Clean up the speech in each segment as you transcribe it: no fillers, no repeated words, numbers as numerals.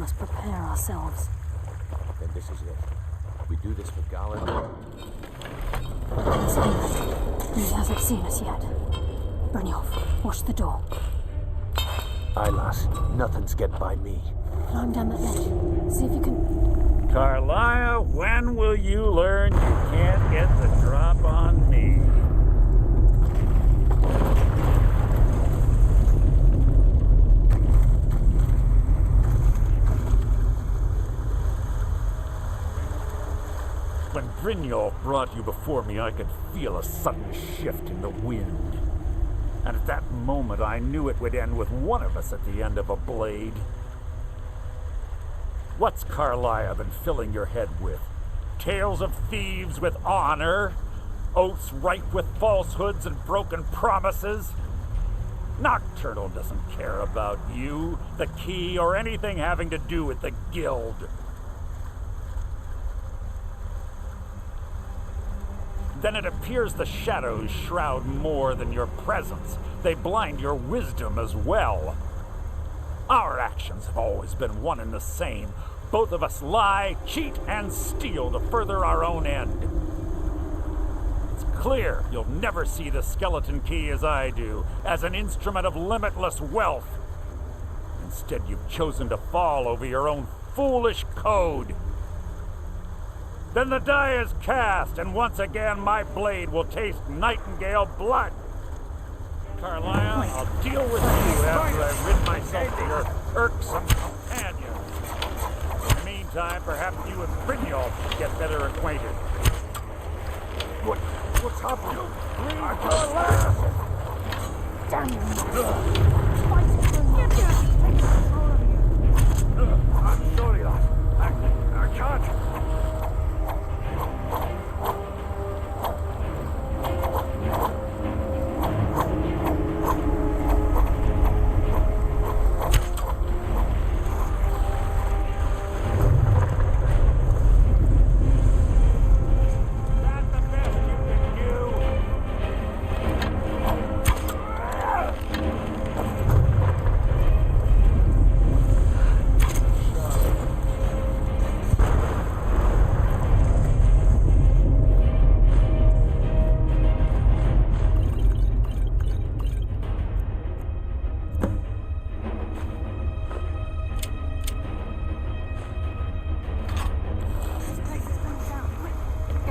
must prepare ourselves. Then this is it. We do this for Gala. He hasn't seen us yet. Brynjolf, watch the door. Aye, lass. Nothing's get by me. Climb down that ledge. See if you can... Carlia, when will you learn you can't get the drop on me? When Brynjolf brought you before me, I could feel a sudden shift in the wind. And at that moment, I knew it would end with one of us at the end of a blade. What's Carlia been filling your head with? Tales of thieves with honor? Oaths ripe with falsehoods and broken promises? Nocturnal doesn't care about you, the key, or anything having to do with the guild. Then it appears the shadows shroud more than your presence. They blind your wisdom as well. Our actions have always been one and the same. Both of us lie, cheat, and steal to further our own end. It's clear you'll never see the skeleton key as I do, as an instrument of limitless wealth. Instead, you've chosen to fall over your own foolish code. Then the die is cast, and once again my blade will taste nightingale blood. Carlia, I'll deal with you after I rid myself of your irksome companion. In the meantime, perhaps you and Brynjolf should get better acquainted. What's happening? Please, Carlia! Damn you! Fight for you! I'm sorry, lad. I can't.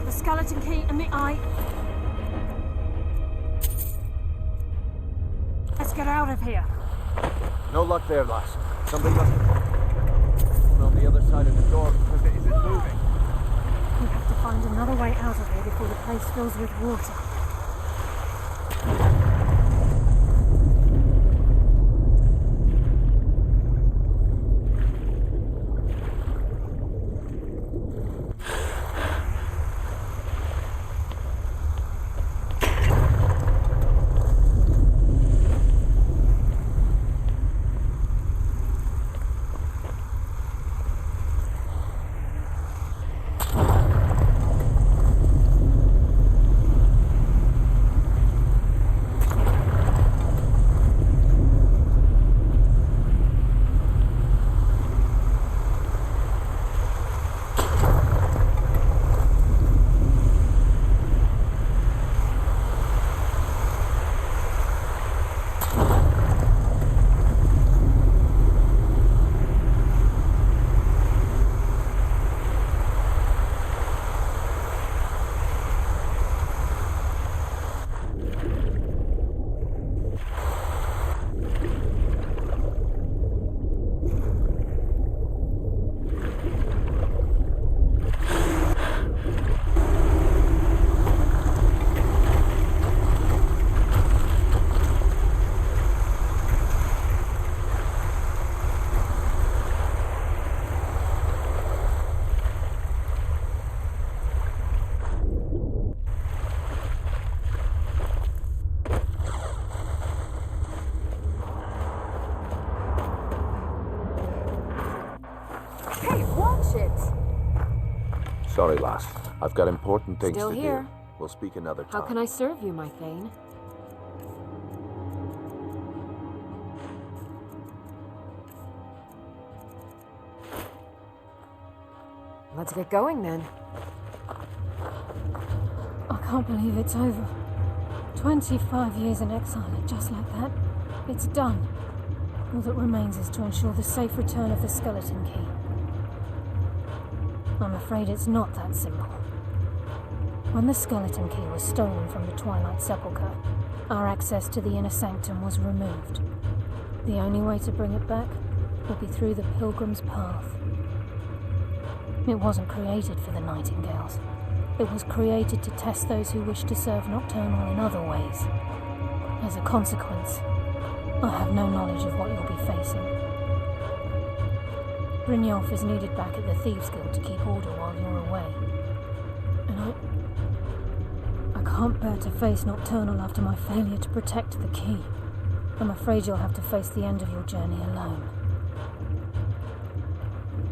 Skeleton key and the eye. Let's get out of here. No luck there, lass. Somebody must have... on the other side of the door. Is it moving? We have to find another way out of here before the place fills with water. Sorry, lass. I've got important things Still to here. do. We'll speak another time. How can I serve you, my Thane? Let's get going then. I can't believe it's over. 25 years in exile, and just like that, it's done. All that remains is to ensure the safe return of the skeleton key. I'm afraid it's not that simple. When the skeleton key was stolen from the Twilight Sepulchre, our access to the inner sanctum was removed. The only way to bring it back will be through the Pilgrim's Path. It wasn't created for the Nightingales. It was created to test those who wish to serve Nocturnal in other ways. As a consequence, I have no knowledge of what you'll be facing. Brynjolf is needed back at the Thieves' Guild to keep order while you're away. And I can't bear to face Nocturnal after my failure to protect the key. I'm afraid you'll have to face the end of your journey alone.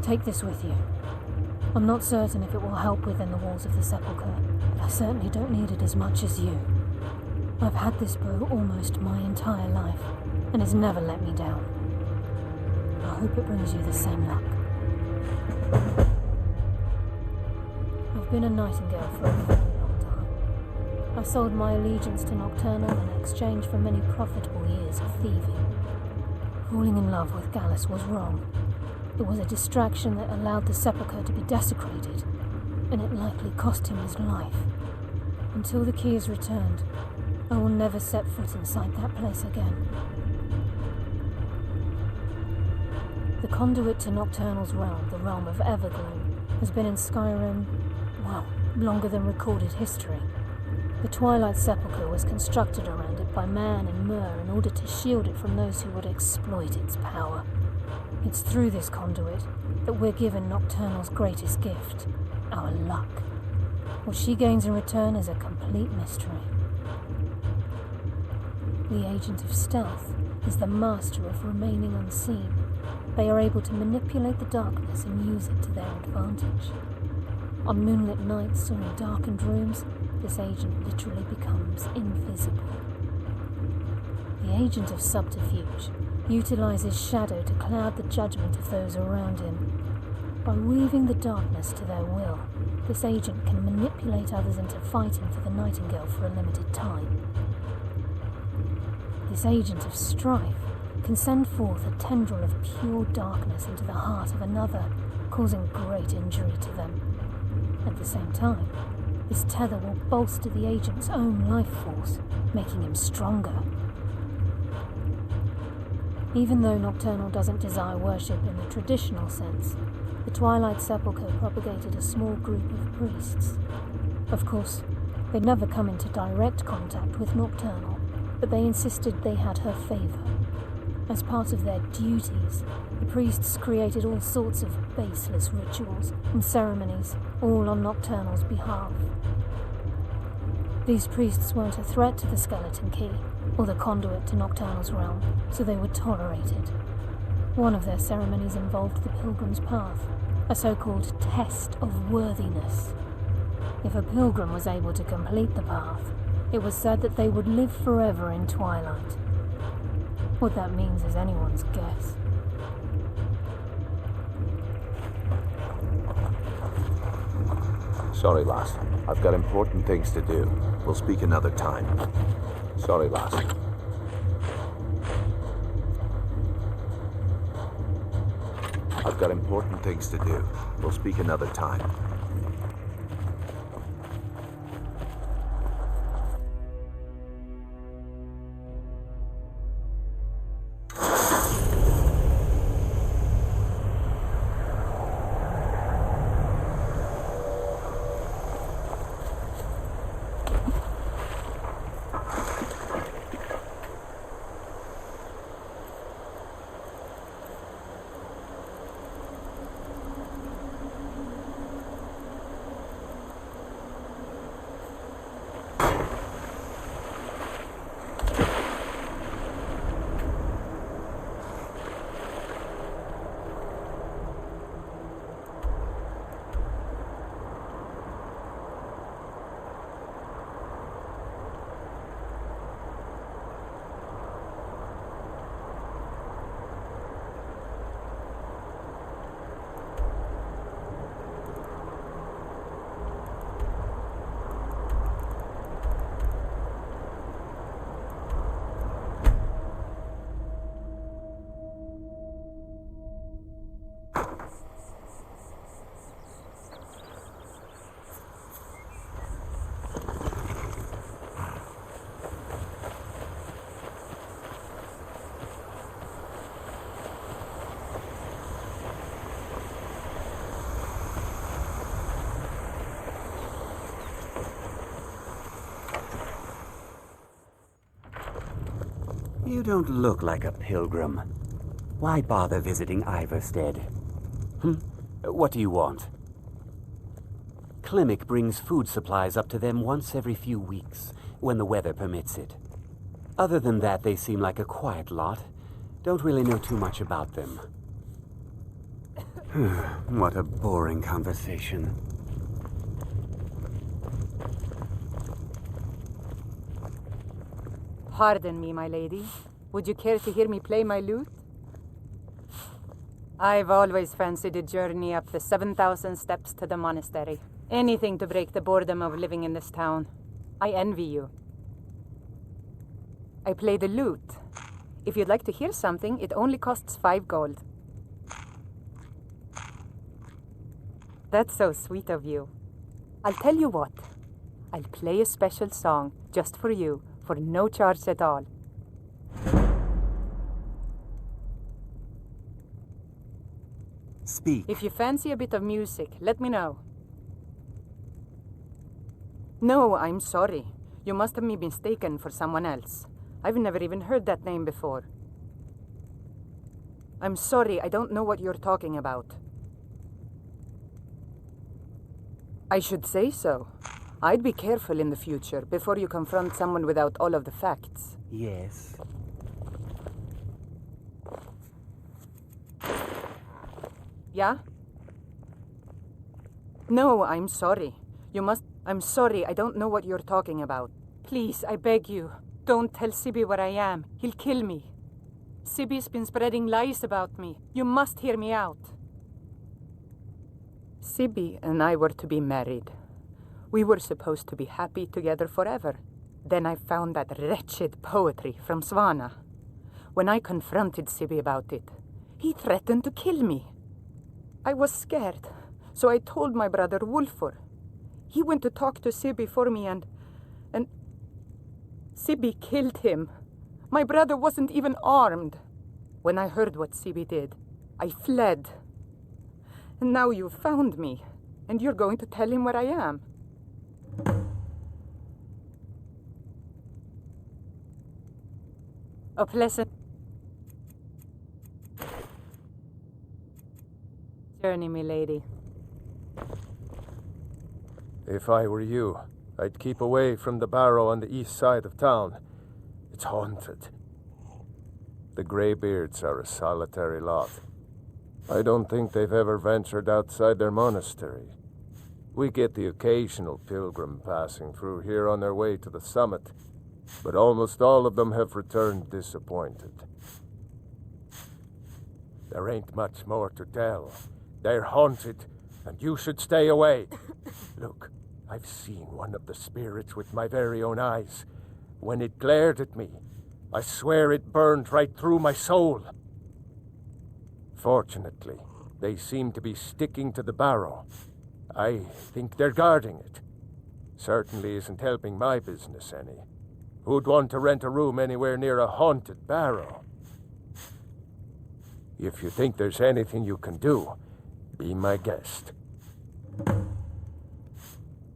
Take this with you. I'm not certain if it will help within the walls of the Sepulchre, but I certainly don't need it as much as you. I've had this bow almost my entire life, and it's never let me down. I hope it brings you the same luck. I've been a Nightingale for a very long time. I sold my allegiance to Nocturnal in exchange for many profitable years of thieving. Falling in love with Gallus was wrong. It was a distraction that allowed the Sepulchre to be desecrated, and it likely cost him his life. Until the key is returned, I will never set foot inside that place again. The conduit to Nocturnal's realm, the realm of Evergloom, has been in Skyrim, well, longer than recorded history. The Twilight Sepulchre was constructed around it by man and Myr in order to shield it from those who would exploit its power. It's through this conduit that we're given Nocturnal's greatest gift, our luck. What she gains in return is a complete mystery. The Agent of Stealth is the master of remaining unseen. They are able to manipulate the darkness and use it to their advantage. On moonlit nights or in darkened rooms, this agent literally becomes invisible. The Agent of Subterfuge utilizes shadow to cloud the judgment of those around him. By weaving the darkness to their will, this agent can manipulate others into fighting for the Nightingale for a limited time. This Agent of Strife can send forth a tendril of pure darkness into the heart of another, causing great injury to them. At the same time, this tether will bolster the agent's own life force, making him stronger. Even though Nocturnal doesn't desire worship in the traditional sense, the Twilight Sepulchre propagated a small group of priests. Of course, they'd never come into direct contact with Nocturnal, but they insisted they had her favor. As part of their duties, the priests created all sorts of baseless rituals and ceremonies, all on Nocturnal's behalf. These priests weren't a threat to the skeleton key, or the conduit to Nocturnal's realm, so they were tolerated. One of their ceremonies involved the Pilgrim's Path, a so-called test of worthiness. If a pilgrim was able to complete the path, it was said that they would live forever in Twilight. What that means is anyone's guess. Sorry, lass. I've got important things to do. We'll speak another time. Sorry, lass. I've got important things to do. We'll speak another time. You don't look like a pilgrim. Why bother visiting Iverstead? What do you want? Klimek brings food supplies up to them once every few weeks, when the weather permits it. Other than that, they seem like a quiet lot. Don't really know too much about them. What a boring conversation. Pardon me, my lady. Would you care to hear me play my lute? I've always fancied a journey up the 7,000 steps to the monastery. Anything to break the boredom of living in this town. I envy you. I play the lute. If you'd like to hear something, it only costs 5 gold. That's so sweet of you. I'll tell you what. I'll play a special song just for you, for no charge at all. Speak. If you fancy a bit of music, let me know. No, I'm sorry. You must have me mistaken for someone else. I've never even heard that name before. I'm sorry, I don't know what you're talking about. I should say so. I'd be careful in the future before you confront someone without all of the facts. Yes. Yeah? No, I'm sorry. I'm sorry, I don't know what you're talking about. Please, I beg you, don't tell Sibby where I am. He'll kill me. Sibby's been spreading lies about me. You must hear me out. Sibby and I were to be married. We were supposed to be happy together forever. Then I found that wretched poetry from Svana. When I confronted Sibby about it, he threatened to kill me. I was scared, so I told my brother Wolfur. He went to talk to Sibby for me and Sibby killed him. My brother wasn't even armed. When I heard what Sibby did, I fled. And now you've found me, and you're going to tell him where I am. A pleasant journey, milady. If I were you, I'd keep away from the barrow on the east side of town. It's haunted. The Greybeards are a solitary lot. I don't think they've ever ventured outside their monastery. We get the occasional pilgrim passing through here on their way to the summit, but almost all of them have returned disappointed. There ain't much more to tell. They're haunted, and you should stay away. Look, I've seen one of the spirits with my very own eyes. When it glared at me, I swear it burned right through my soul. Fortunately, they seem to be sticking to the barrow. I think they're guarding it. Certainly isn't helping my business any. Who'd want to rent a room anywhere near a haunted barrow? If you think there's anything you can do, be my guest.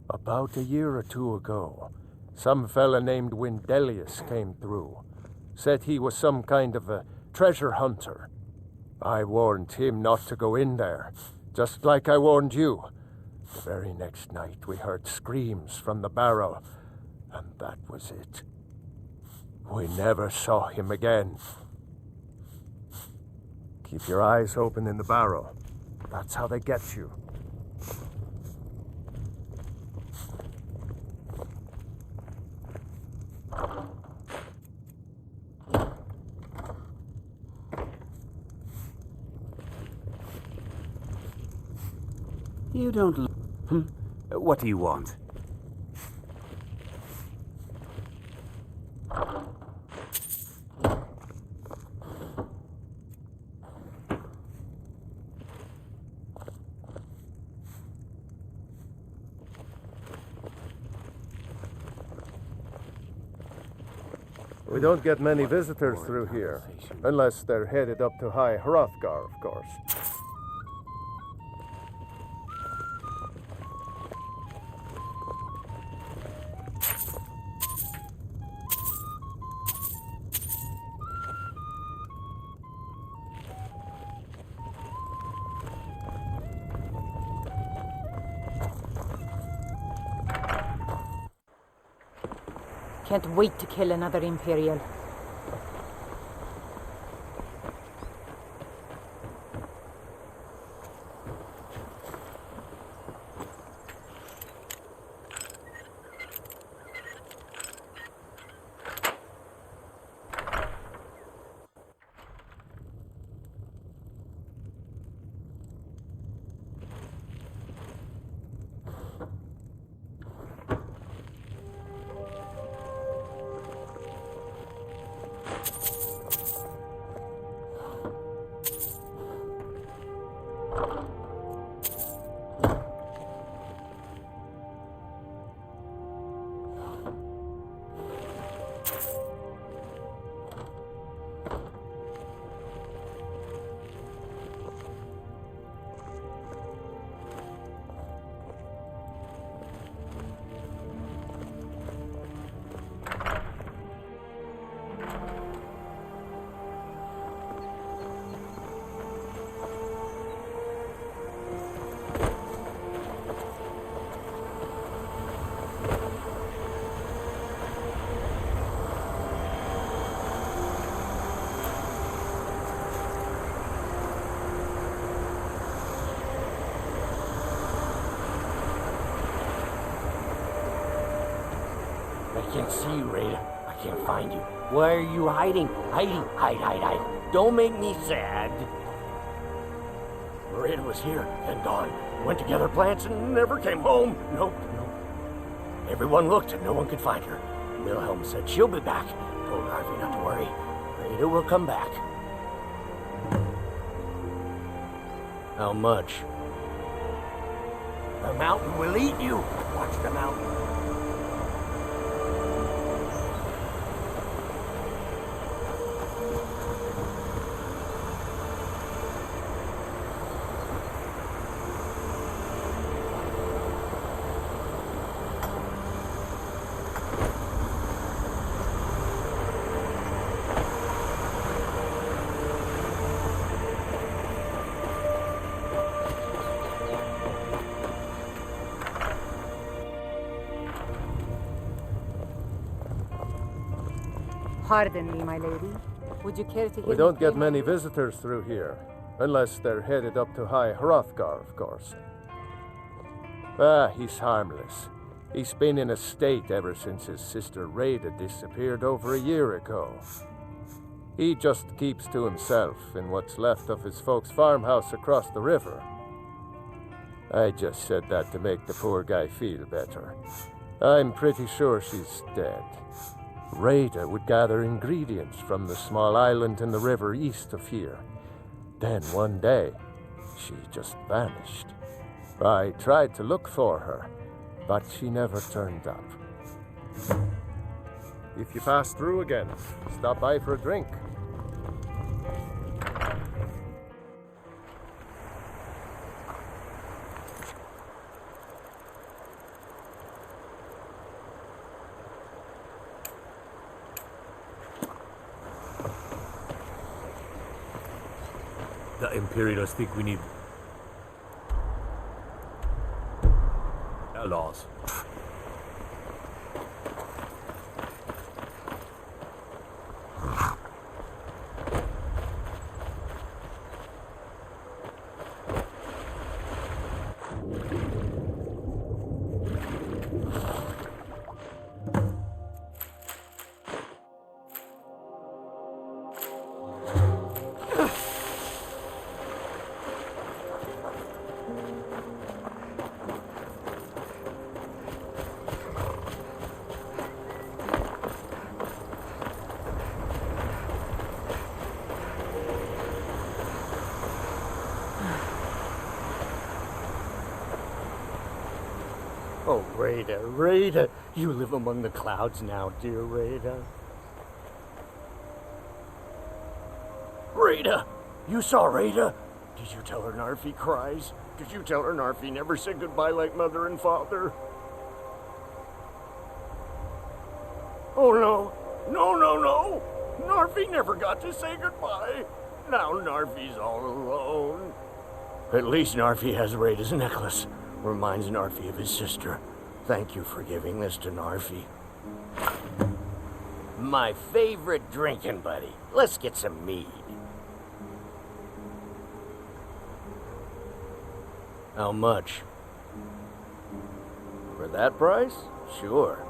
About a year or two ago, some fella named Windelius came through. Said he was some kind of a treasure hunter. I warned him not to go in there, just like I warned you. The very next night we heard screams from the barrow, and that was it. We never saw him again. Keep your eyes open in the barrow. That's how they get you. You don't What do you want? We don't get many visitors through here, unless they're headed up to High Hrothgar, of course. Can't wait to kill another Imperial. I can't see you, Rada. I can't find you. Why are you hiding? Hide. Don't make me sad. Rada was here and gone. Went to gather plants and never came home. Nope. Everyone looked and no one could find her. Wilhelm said she'll be back. Told Harvey not to worry. Rada will come back. How much? The mountain will eat you. Watch the mountain. Pardon me, my lady. Would you care to hear We me don't get play many visitors through here. Unless they're headed up to High Hrothgar, of course. He's harmless. He's been in a state ever since his sister Rada disappeared over a year ago. He just keeps to himself in what's left of his folks' farmhouse across the river. I just said that to make the poor guy feel better. I'm pretty sure she's dead. Rada would gather ingredients from the small island in the river east of here. Then one day, she just vanished. I tried to look for her, but she never turned up. If you pass through again, stop by for a drink. The Imperials think we need outlaws. Oh, Rada, you live among the clouds now, dear Rada. Rada! You saw Rada? Did you tell her Narfi cries? Did you tell her Narfi never said goodbye like mother and father? Oh no! No! Narfi never got to say goodbye. Now Narfi's all alone. At least Narfi has Rada's necklace. Reminds Narfi of his sister. Thank you for giving this to Narfi. My favorite drinking buddy. Let's get some mead. How much? For that price? Sure.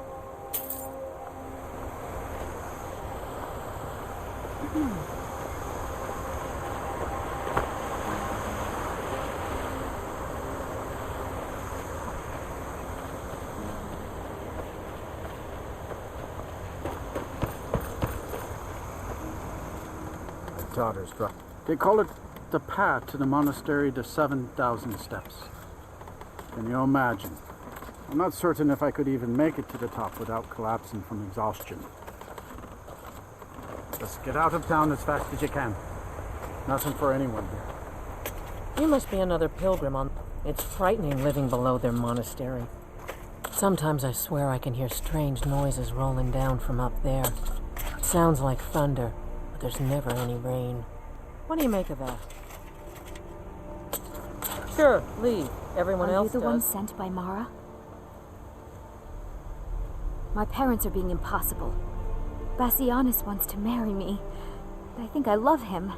Daughter's drop. They call it the path to the monastery to 7,000 steps. Can you imagine? I'm not certain if I could even make it to the top without collapsing from exhaustion. Just get out of town as fast as you can. Nothing for anyone here. You must be another pilgrim on... It's frightening living below their monastery. Sometimes I swear I can hear strange noises rolling down from up there. It sounds like thunder, but there's never any rain. What do you make of that? Sure, leave. Everyone else does. Are you the one sent by Mara? My parents are being impossible. Bassianus wants to marry me. I think I love him.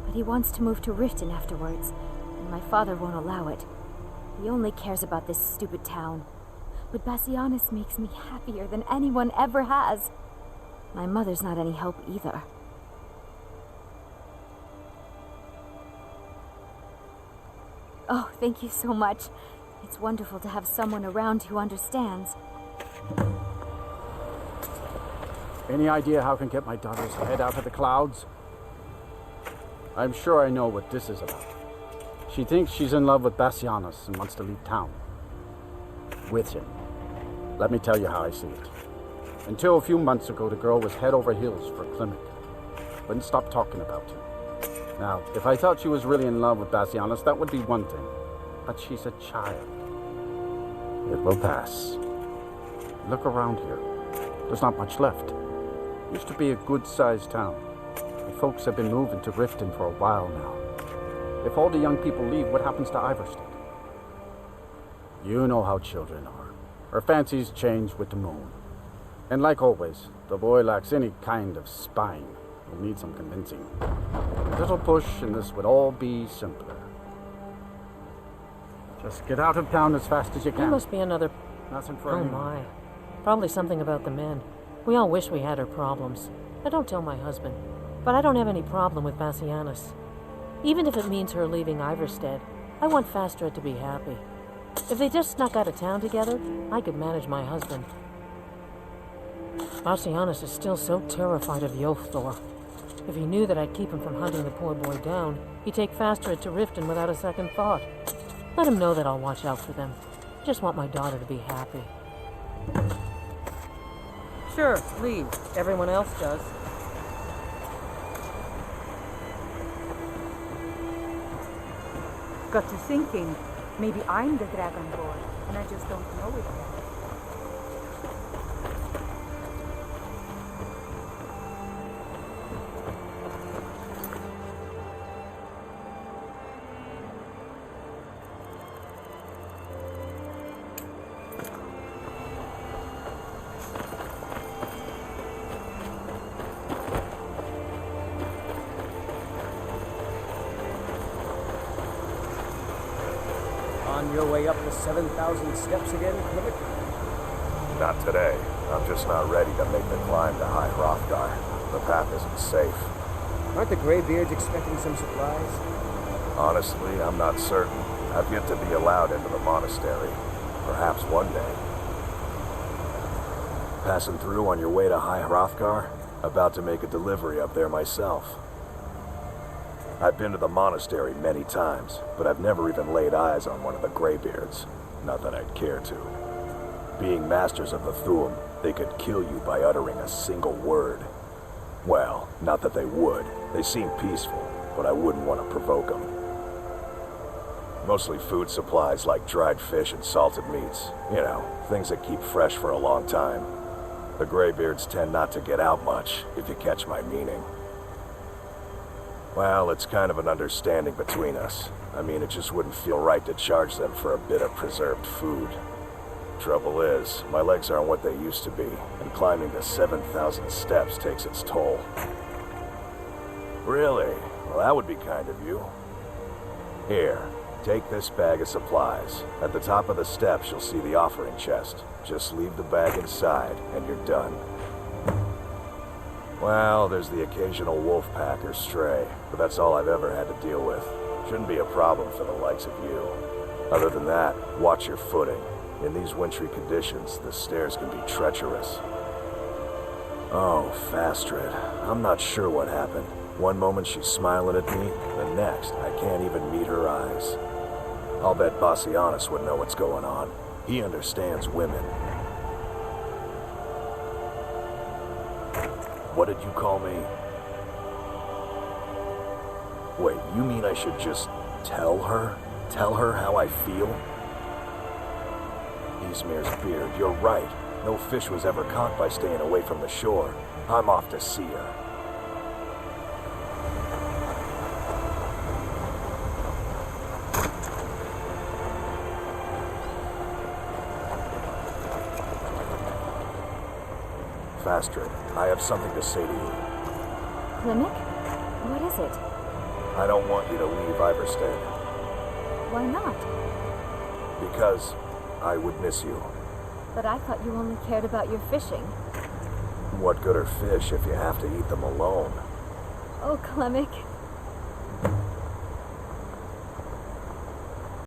But he wants to move to Riften afterwards, and my father won't allow it. He only cares about this stupid town. But Bassianus makes me happier than anyone ever has. My mother's not any help either. Oh, thank you so much. It's wonderful to have someone around who understands. Any idea how I can get my daughter's head out of the clouds? I'm sure I know what this is about. She thinks she's in love with Bassianus and wants to leave town. With him. Let me tell you how I see it. Until a few months ago, the girl was head over heels for Clement. Wouldn't stop talking about him. Now, if I thought she was really in love with Bassianus, that would be one thing. But she's a child. It will pass. Look around here. There's not much left. Used to be a good-sized town. The folks have been moving to Riften for a while now. If all the young people leave, what happens to Iverstead? You know how children are. Her fancies change with the moon. And like always, the boy lacks any kind of spine. He'll need some convincing. A little push and this would all be simpler. Just get out of town as fast as you can. You must be another... Nothing for Oh anyone. my. Probably something about the men. We all wish we had her problems. I don't tell my husband. But I don't have any problem with Bassianus. Even if it means her leaving Iverstead, I want Fastred to be happy. If they just snuck out of town together, I could manage my husband. Bassianus is still so terrified of Yolthor. If he knew that I'd keep him from hunting the poor boy down, he'd take Fastred to Riften without a second thought. Let him know that I'll watch out for them. Just want my daughter to be happy. Sure, leave. Everyone else does. Got to thinking, maybe I'm the Dragonborn, and I just don't know it yet. On your way up the 7,000 steps again, Clement? Not today. I'm just not ready to make the climb to High Hrothgar. The path isn't safe. Aren't the Greybeards expecting some supplies? Honestly, I'm not certain. I've yet to be allowed into the monastery. Perhaps one day. Passing through on your way to High Hrothgar? About to make a delivery up there myself. I've been to the monastery many times, but I've never even laid eyes on one of the Greybeards. Not that I'd care to. Being masters of the Thu'um, they could kill you by uttering a single word. Well, not that they would. They seem peaceful, but I wouldn't want to provoke them. Mostly food supplies like dried fish and salted meats. You know, things that keep fresh for a long time. The Greybeards tend not to get out much, if you catch my meaning. Well, it's kind of an understanding between us. I mean, it just wouldn't feel right to charge them for a bit of preserved food. Trouble is, my legs aren't what they used to be, and climbing the 7,000 steps takes its toll. Really? Well, that would be kind of you. Here, take this bag of supplies. At the top of the steps, you'll see the offering chest. Just leave the bag inside, and you're done. Well, there's the occasional wolf pack or stray, but that's all I've ever had to deal with. Shouldn't be a problem for the likes of you. Other than that, watch your footing. In these wintry conditions, the stairs can be treacherous. Oh, Fastred. I'm not sure what happened. One moment she's smiling at me, the next, I can't even meet her eyes. I'll bet Bassianus would know what's going on. He understands women. What did you call me? Wait, you mean I should just tell her? Tell her how I feel? Easmir's beard, you're right. No fish was ever caught by staying away from the shore. I'm off to see her. Fastred, I have something to say to you. Klimek? What is it? I don't want you to leave Iverstead. Why not? Because I would miss you. But I thought you only cared about your fishing. What good are fish if you have to eat them alone? Oh, Klimek.